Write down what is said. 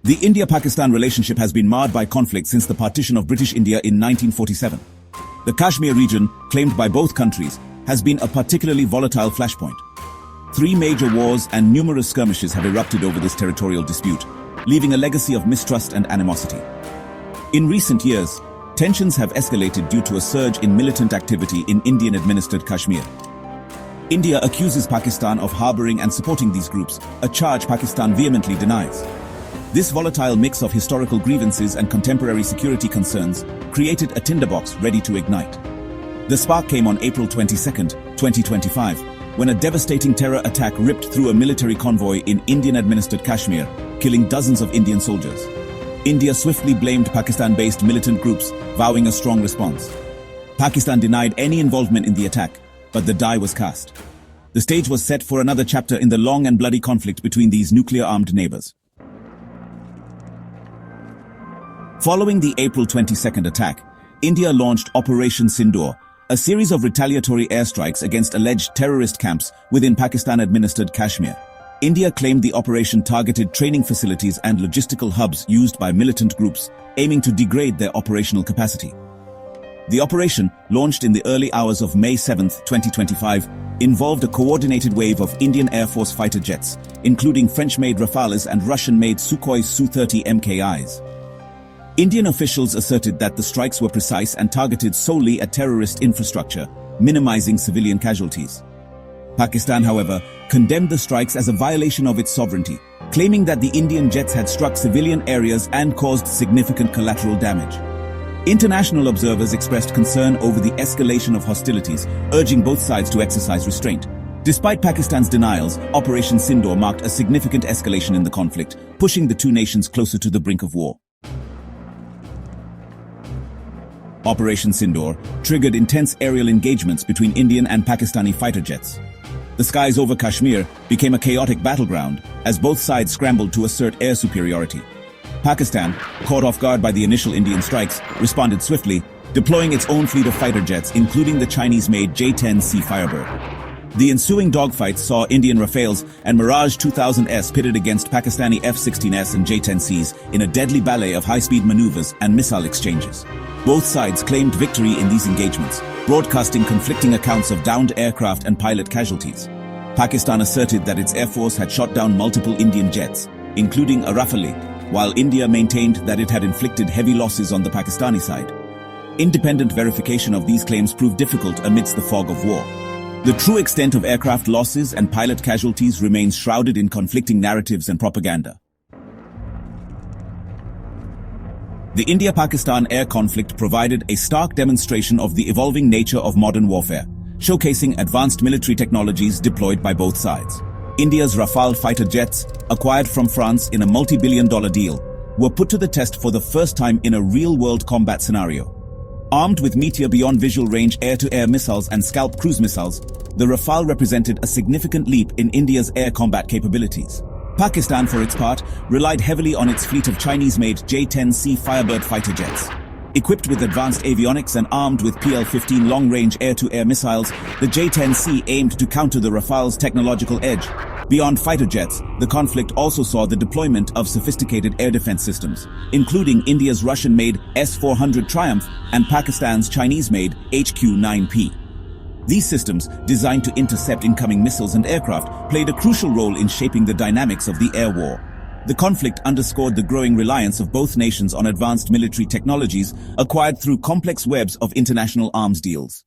The India-Pakistan relationship has been marred by conflict since the partition of British India in 1947. The Kashmir region, claimed by both countries, has been a particularly volatile flashpoint. 3 major wars and numerous skirmishes have erupted over this territorial dispute, leaving a legacy of mistrust and animosity. In recent years, tensions have escalated due to a surge in militant activity in Indian-administered Kashmir. India accuses Pakistan of harboring and supporting these groups, a charge Pakistan vehemently denies. This volatile mix of historical grievances and contemporary security concerns created a tinderbox ready to ignite. The spark came on April 22, 2025, when a devastating terror attack ripped through a military convoy in Indian-administered Kashmir, killing dozens of Indian soldiers. India swiftly blamed Pakistan-based militant groups, vowing a strong response. Pakistan denied any involvement in the attack, but the die was cast. The stage was set for another chapter in the long and bloody conflict between these nuclear-armed neighbors. Following the April 22 attack, India launched Operation Sindoor, a series of retaliatory airstrikes against alleged terrorist camps within Pakistan-administered Kashmir. India claimed the operation targeted training facilities and logistical hubs used by militant groups, aiming to degrade their operational capacity. The operation, launched in the early hours of May 7, 2025, involved a coordinated wave of Indian Air Force fighter jets, including French-made Rafales and Russian-made Sukhoi Su-30 MKIs. Indian officials asserted that the strikes were precise and targeted solely at terrorist infrastructure, minimizing civilian casualties. Pakistan, however, condemned the strikes as a violation of its sovereignty, claiming that the Indian jets had struck civilian areas and caused significant collateral damage. International observers expressed concern over the escalation of hostilities, urging both sides to exercise restraint. Despite Pakistan's denials, Operation Sindoor marked a significant escalation in the conflict, pushing the two nations closer to the brink of war. Operation Sindoor triggered intense aerial engagements between Indian and Pakistani fighter jets. The skies over Kashmir became a chaotic battleground as both sides scrambled to assert air superiority. Pakistan, caught off guard by the initial Indian strikes, responded swiftly, deploying its own fleet of fighter jets, including the Chinese-made J-10C Firebird. The ensuing dogfights saw Indian Rafales and Mirage 2000S pitted against Pakistani F-16S and J-10Cs in a deadly ballet of high-speed maneuvers and missile exchanges. Both sides claimed victory in these engagements, broadcasting conflicting accounts of downed aircraft and pilot casualties. Pakistan asserted that its air force had shot down multiple Indian jets, including a Rafale, while India maintained that it had inflicted heavy losses on the Pakistani side. Independent verification of these claims proved difficult amidst the fog of war. The true extent of aircraft losses and pilot casualties remains shrouded in conflicting narratives and propaganda. The India-Pakistan air conflict provided a stark demonstration of the evolving nature of modern warfare, showcasing advanced military technologies deployed by both sides. India's Rafale fighter jets, acquired from France in a multi-billion-dollar deal, were put to the test for the first time in a real-world combat scenario. Armed with Meteor beyond visual range air-to-air missiles and Scalp cruise missiles, the Rafale represented a significant leap in India's air combat capabilities. Pakistan, for its part, relied heavily on its fleet of Chinese-made J-10C Firebird fighter jets. Equipped with advanced avionics and armed with PL-15 long-range air-to-air missiles, the J-10C aimed to counter the Rafale's technological edge. Beyond fighter jets, the conflict also saw the deployment of sophisticated air defense systems, including India's Russian-made S-400 Triumph and Pakistan's Chinese-made HQ-9P. These systems, designed to intercept incoming missiles and aircraft, played a crucial role in shaping the dynamics of the air war. The conflict underscored the growing reliance of both nations on advanced military technologies acquired through complex webs of international arms deals.